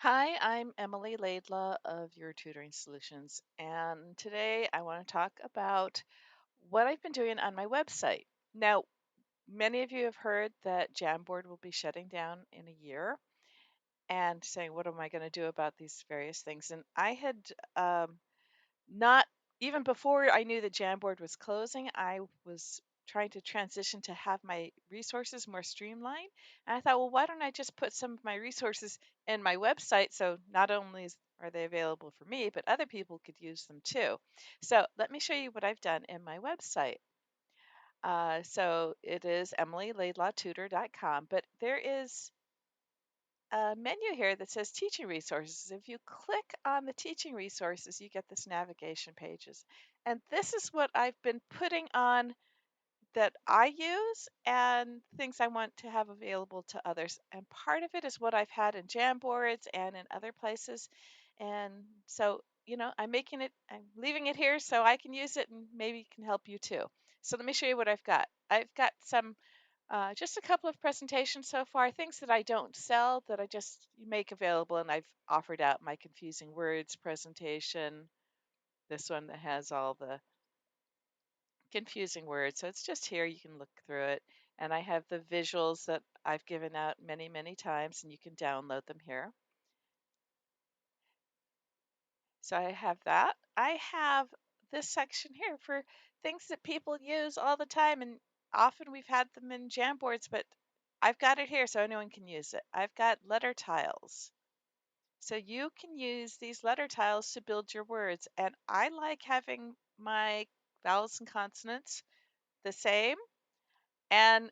Hi, I'm Emily Laidlaw of Your Tutoring Solutions, and today I want to talk about what I've been doing on my website. Now, many of you have heard that JamBoard will be shutting down in a year and saying, what am I going to do about these various things? And I had not even before I knew that Jamboard was closing, I was trying to transition to have my resources more streamlined. And I thought, well, why don't I just put some of my resources in my website so not only are they available for me, but other people could use them too. So let me show you what I've done in my website. So it is emilylaidlawtutor.com, but there is a menu here that says teaching resources. If you click on the teaching resources, you get this navigation pages. And this is what I've been putting on that I use and things I want to have available to others. And part of it is what I've had in Jamboards and in other places. And so, I'm leaving it here so I can use it and maybe it can help you too. So let me show you what I've got. I've got just a couple of presentations so far, things that I don't sell that I just make available, and I've offered out my confusing words presentation. This one that has all the confusing words. So it's just here, you can look through it. And I have the visuals that I've given out many, many times, and you can download them here. So I have that. I have this section here for things that people use all the time, and often we've had them in Jamboards, but I've got it here so anyone can use it. I've got letter tiles. So you can use these letter tiles to build your words, and I like having my vowels and consonants the same. And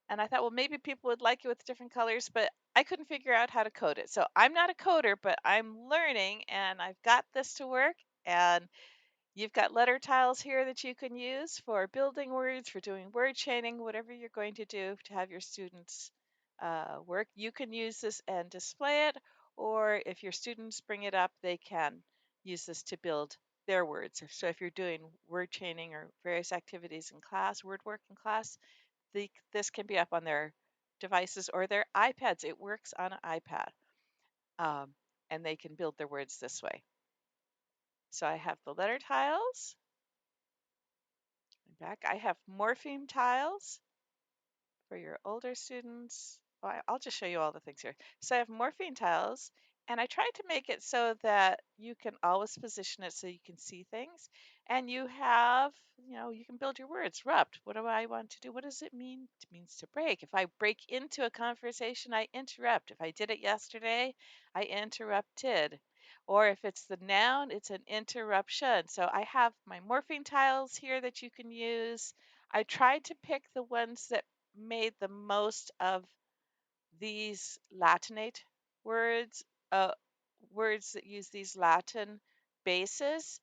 and I thought, well, maybe people would like it with different colors, but I couldn't figure out how to code it. So I'm not a coder, but I'm learning, and I've got this to work. And you've got letter tiles here that you can use for building words, for doing word chaining, whatever you're going to do to have your students work. You can use this and display it, or if your students bring it up, they can use this to build their words. So if you're doing word chaining or various activities in class, word work in class, this can be up on their devices or their iPads. It works on an iPad, um, and they can build their words this way. So I have the letter tiles. Back, I have morpheme tiles for your older students. Oh, I'll just show you all the things here. So I have morpheme tiles, and I tried to make it so that you can always position it so you can see things. And you have, you can build your words. Rupt. What do I want to do? What does it mean? It means to break. If I break into a conversation, I interrupt. If I did it yesterday, I interrupted. Or if it's the noun, it's an interruption. So I have my morpheme tiles here that you can use. I tried to pick the ones that made the most of these Latinate words, uh, words that use these Latin bases.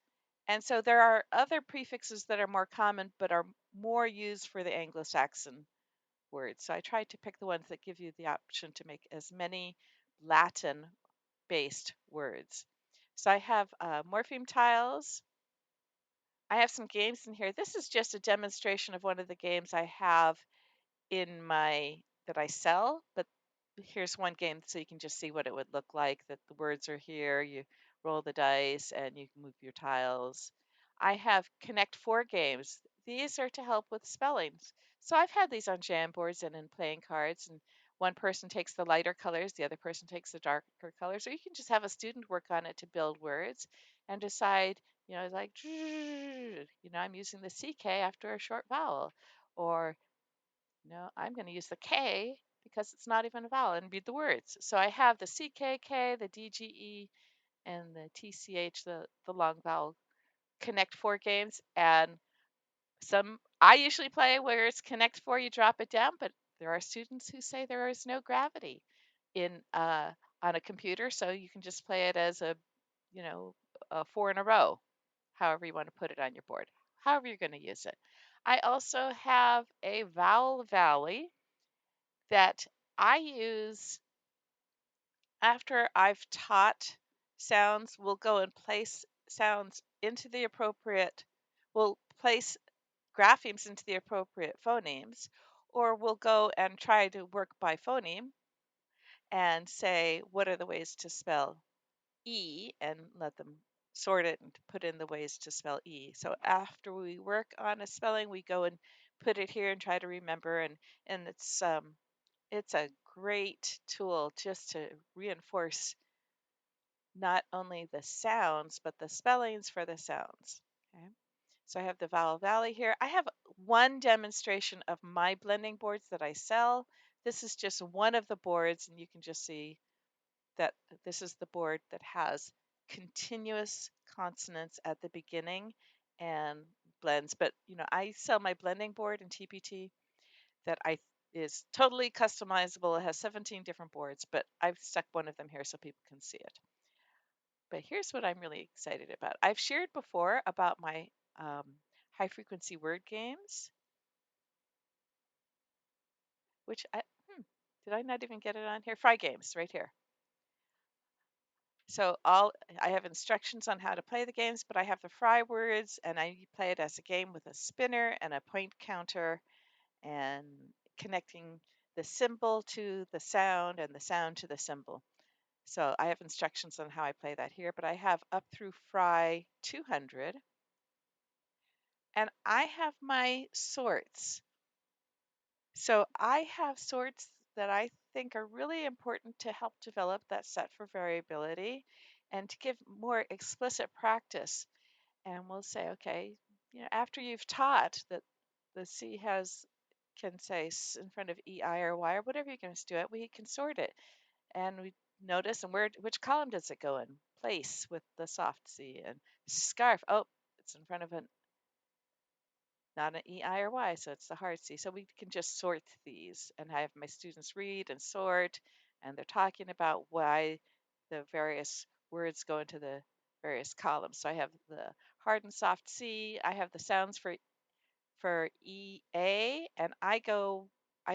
And so there are other prefixes that are more common but are more used for the Anglo-Saxon words. So I tried to pick the ones that give you the option to make as many Latin based words. So I have morpheme tiles. I have some games in here. This is just a demonstration of one of the games I have in my that I sell, but here's one game so you can just see what it would look like, that the words are here, you roll the dice and you can move your tiles. I have Connect 4 games. These are to help with spellings. So I've had these on Jamboards and in playing cards, and one person takes the lighter colors, the other person takes the darker colors, or you can just have a student work on it to build words and decide, like, I'm using the CK after a short vowel, or no, I'm going to use the K because it's not even a vowel and read the words. So I have the CKK, the DGE, and the TCH, the long vowel Connect 4 games. And some I usually play where it's Connect 4, you drop it down, but there are students who say there is no gravity in on a computer, so you can just play it as you know, a 4 in a row, however you want to put it on your board, however you're going to use it. I also have a vowel valley that I use after I've taught sounds. We'll go and place sounds into the appropriate, we'll place graphemes into the appropriate phonemes, or we'll go and try to work by phoneme. and say, what are the ways to spell E, and let them sort it and put in the ways to spell E. So after we work on a spelling, we go and put it here and try to remember, and it's a great tool just to reinforce not only the sounds but the spellings for the sounds. Okay. So I have the Vowel Valley here. I have one demonstration of my blending boards that I sell. This is just one of the boards, and you can just see that this is the board that has continuous consonants at the beginning and blends. But I sell my blending board in TPT that I is totally customizable. It has 17 different boards, but I've stuck one of them here so people can see it. But here's what I'm really excited about. I've shared before about my high frequency word games, which did I not even get it on here? Fry games right here. So I have instructions on how to play the games, but I have the fry words, and I play it as a game with a spinner and a point counter, and connecting the symbol to the sound and the sound to the symbol. So I have instructions on how I play that here, but I have up through fry 200, and I have my sorts. So I have sorts that I think are really important to help develop that set for variability and to give more explicit practice. And we'll say, okay, after you've taught that the C can say in front of E, I, or Y, or whatever you're going to do it, we can sort it. And we notice, and which column does it go in? Place with the soft C. And scarf, oh, it's in front of an not an E, I, or Y, so it's the hard C. So we can just sort these and have my students read and sort, and they're talking about why the various words go into the various columns. So I have the hard and soft C. I have the sounds for E, A, and I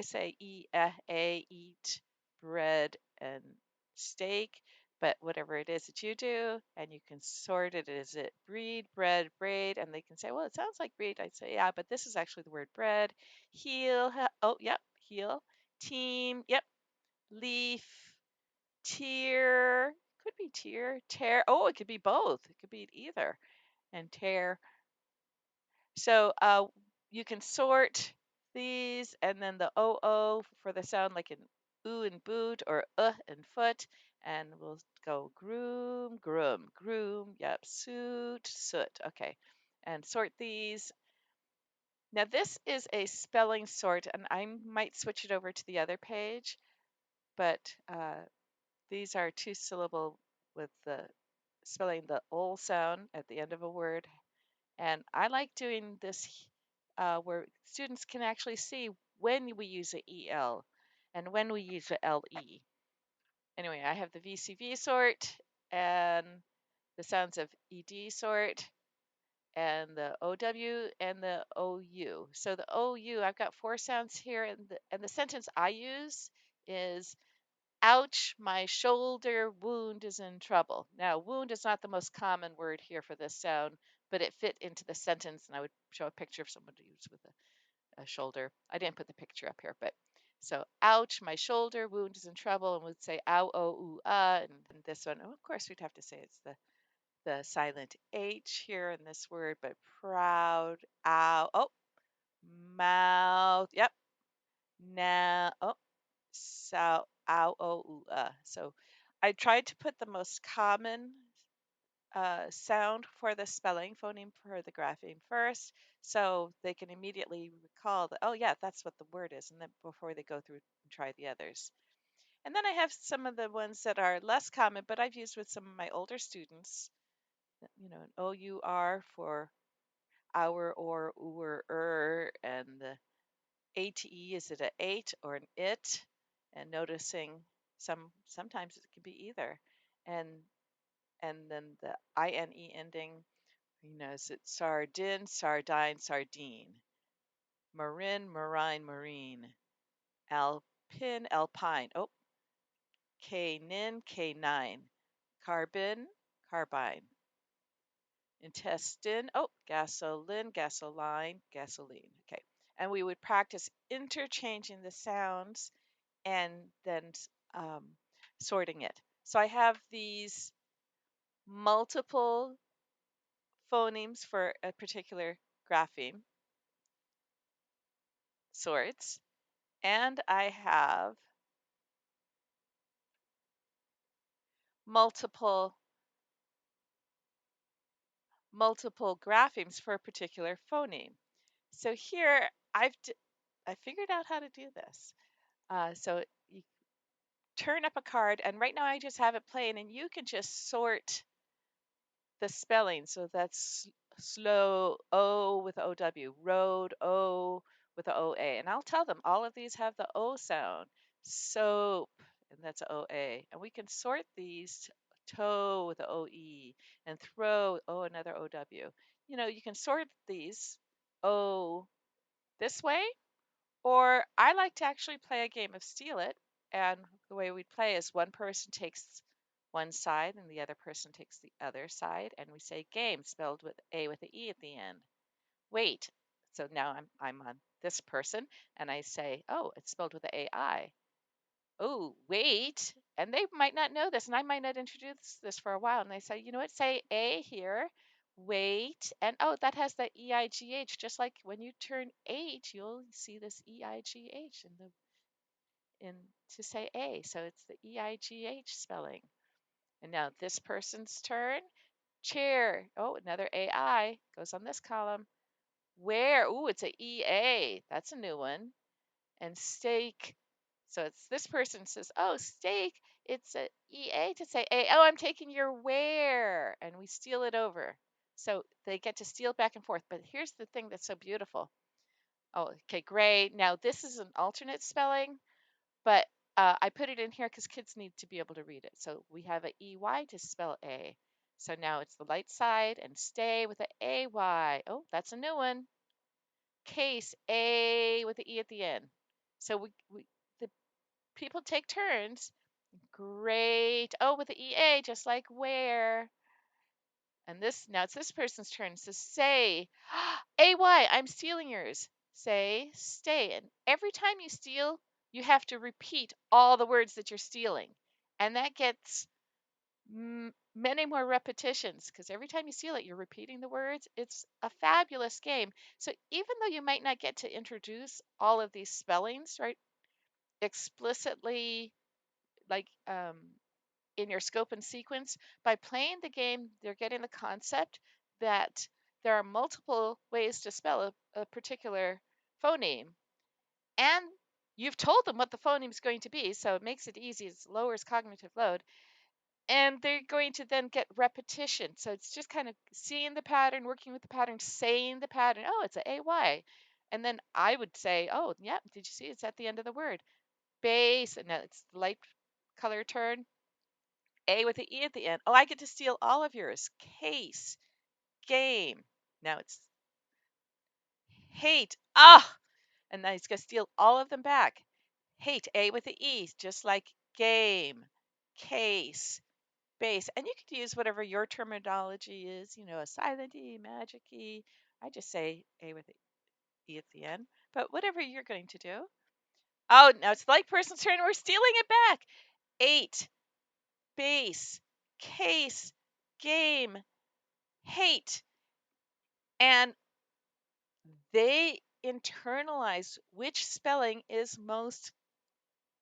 say E, A, eat, bread, and steak, but whatever it is that you do, and you can sort it. Is it breed, bread, braid? And they can say, well, it sounds like breed. I'd say, yeah, but this is actually the word bread. Heel, oh, yep, heel. Team, yep. Leaf, tear, could be tear, tear. Oh, it could be both. It could be either. And tear. So you can sort these, and then the OO for the sound like in oo and boot, or and foot. And we'll go groom, groom, groom. Yep, suit, soot. Okay. And sort these. Now this is a spelling sort, and I might switch it over to the other page, but these are two syllable with the spelling the ol sound at the end of a word. And I like doing this where students can actually see when we use a EL and when we use a LE. Anyway, I have the VCV sort and the sounds of ED sort and the OW and the OU. So the OU, I've got 4 sounds here, and the sentence I use is, ouch, my shoulder wound is in trouble. Now, wound is not the most common word here for this sound, but it fit into the sentence, and I would show a picture of someone to use with a shoulder. I didn't put the picture up here, but so, ouch, my shoulder wound is in trouble, and we'd say, ow, oh, ooh, and this one, oh, of course, we'd have to say it's the silent H here in this word, but proud, ow, oh, mouth, yep, now, oh, so, ow, oh, ooh, So I tried to put the most common sound for the spelling, phoneme for the grapheme first, so they can immediately recall that, oh, yeah, that's what the word is, and then before they go through and try the others. And then I have some of the ones that are less common, but I've used with some of my older students, an OUR for our, or, and the ATE, is it a eight or an it? And noticing sometimes it can be either. And then the INE ending, is it sardine, sardine, sardine, marin, marine, marine, alpine, alpine, oh, canine, canine, carbon, carbine, intestine, oh, gasoline, gasoline, gasoline. Okay. And we would practice interchanging the sounds, and then sorting it. So I have these multiple phonemes for a particular grapheme sorts, and I have multiple graphemes for a particular phoneme. So here I figured out how to do this. So you turn up a card, and right now I just have it playing, and you can just sort the spelling. So that's slow O with OW, road O with the OA. And I'll tell them all of these have the O sound. Soap, and that's OA. And we can sort these toe with the OE and throw, oh, another OW. You know, you can sort these O this way, or I like to actually play a game of Steal It. And the way we play is one person takes one side and the other person takes the other side. And we say game spelled with A with the E at the end. Wait. So now I'm on this person and I say, oh, it's spelled with the AI. Oh, wait. And they might not know this, and I might not introduce this for a while. And they say, you know what, say A here. Wait. And oh, that has the EIGH. Just like when you turn H, you'll see this EIGH in to say A. So it's the EIGH spelling. And now this person's turn. Chair. Oh, another AI goes on this column. Where? Ooh, it's a EA. That's a new one. And steak. So it's this person says, oh, steak. It's a EA to say A. Oh, I'm taking your where. And we steal it over. So they get to steal back and forth. But here's the thing that's so beautiful. Oh, okay, great. Now this is an alternate spelling, but I put it in here because kids need to be able to read it. So we have a EY to spell A. So now it's the light side and stay with a AY. Oh, that's a new one. Case A with the E at the end. So the people take turns. Great. Oh, with the EA, just like where. And this now it's this person's turn. So say, AY, I'm stealing yours. Say, stay. And every time you steal, you have to repeat all the words that you're stealing. And that gets many more repetitions because every time you steal it, you're repeating the words. It's a fabulous game. So even though you might not get to introduce all of these spellings, right, explicitly, like in your scope and sequence, by playing the game, they're getting the concept that there are multiple ways to spell a particular phoneme. And you've told them what the phoneme is going to be, so it makes it easy. It lowers cognitive load. And they're going to then get repetition. So it's just kind of seeing the pattern, working with the pattern, saying the pattern. Oh, it's a AY. And then I would say, oh, yeah, did you see? It's at the end of the word. Base, and now it's the light color turn. A with the E at the end. Oh, I get to steal all of yours. Case, game. Now it's hate. Ah! And now he's going to steal all of them back. Hate, A with the E, just like game, case, base. And you could use whatever your terminology is, you know, a silent E, magic E. I just say A with the E at the end. But whatever you're going to do. Oh, now it's the light person's turn. We're stealing it back. 8, base, case, game, hate. And they internalize which spelling is most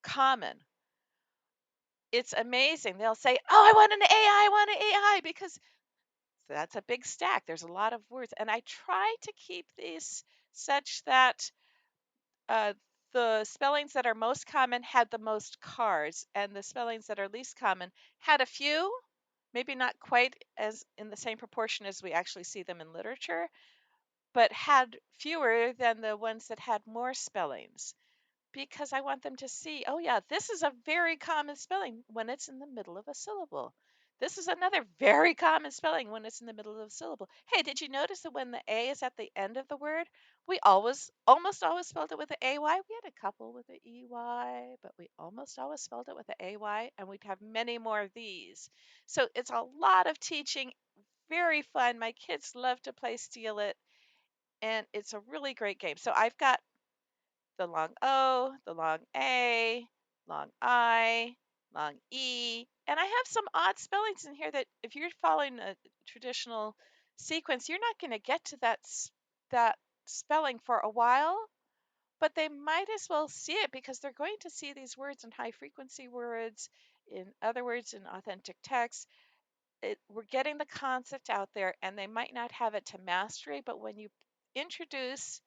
common. It's amazing. They'll say, oh, I want an AI, I want an AI, because that's a big stack. There's a lot of words. And I try to keep these such that uh, the spellings that are most common had the most cards, and the spellings that are least common had a few, maybe not quite as in the same proportion as we actually see them in literature, but had fewer than the ones that had more spellings, because I want them to see, oh, yeah, this is a very common spelling when it's in the middle of a syllable. This is another very common spelling when it's in the middle of a syllable. Hey, did you notice that when the A is at the end of the word, we almost always spelled it with the AY? We had a couple with the EY, but we almost always spelled it with the AY, and we'd have many more of these. So it's a lot of teaching, very fun. My kids love to play Steal It, and it's a really great game. So I've got the long O, the long A, long I, long E. And I have some odd spellings in here that if you're following a traditional sequence, you're not going to get to that spelling for a while, but they might as well see it because they're going to see these words in high frequency words, in other words, in authentic text. We're getting the concept out there, and they might not have it to mastery, but when you introduce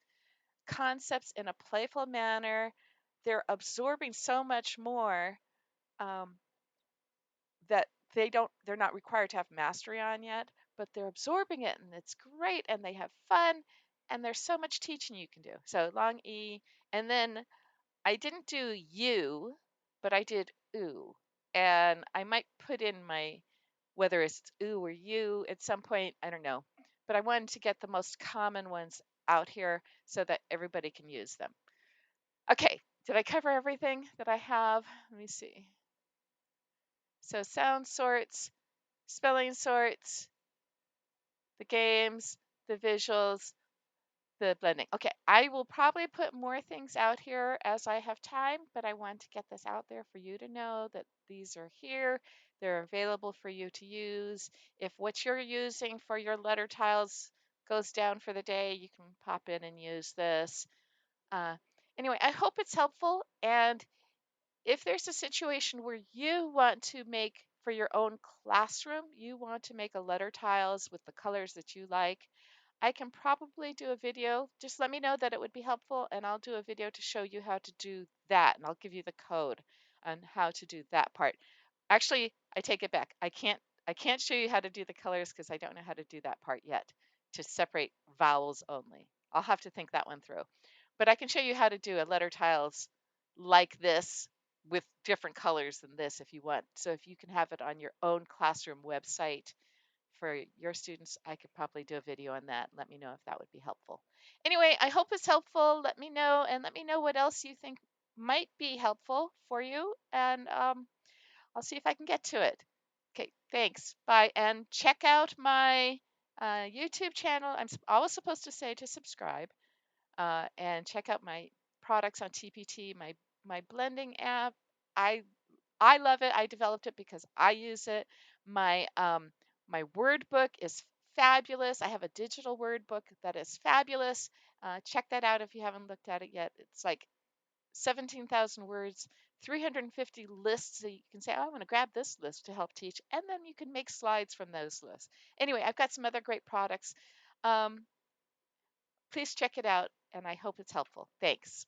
concepts in a playful manner, they're absorbing so much more um, that they're not required to have mastery on yet, but they're absorbing it and it's great and they have fun and there's so much teaching you can do. So long E, and then I didn't do you, but I did ooh. And I might put in my whether it's ooh or you at some point, I don't know. But I wanted to get the most common ones out here so that everybody can use them. Okay, did I cover everything that I have? Let me see. So sound sorts, spelling sorts, the games, the visuals, the blending. Okay, I will probably put more things out here as I have time, but I want to get this out there for you to know that these are here. They're available for you to use. If what you're using for your letter tiles goes down for the day, you can pop in and use this. Uh, anyway, I hope it's helpful. And if there's a situation where you want to make for your own classroom, you want to make a letter tiles with the colors that you like, I can probably do a video. Just let me know that it would be helpful, and I'll do a video to show you how to do that, and I'll give you the code on how to do that part. Actually, I take it back. I can't show you how to do the colors because I don't know how to do that part yet to separate vowels only. I'll have to think that one through. But I can show you how to do a letter tiles like this with different colors than this if you want. So if you can have it on your own classroom website for your students, I could probably do a video on that. Let me know if that would be helpful. Anyway, I hope it's helpful. Let me know, and let me know what else you think might be helpful for you, and I'll see if I can get to it. Okay, thanks. Bye. And check out my YouTube channel. I'm always supposed to say to subscribe, and check out my products on TPT, my blending app. I I love it. I developed it because I use it. My word book is fabulous. I have a digital word book that is fabulous. Check that out if you haven't looked at it yet. It's like 17,000 words, 350 lists. So you can say, oh, I want to grab this list to help teach. And then you can make slides from those lists. Anyway, I've got some other great products. Um, Please check it out, and I hope it's helpful. Thanks.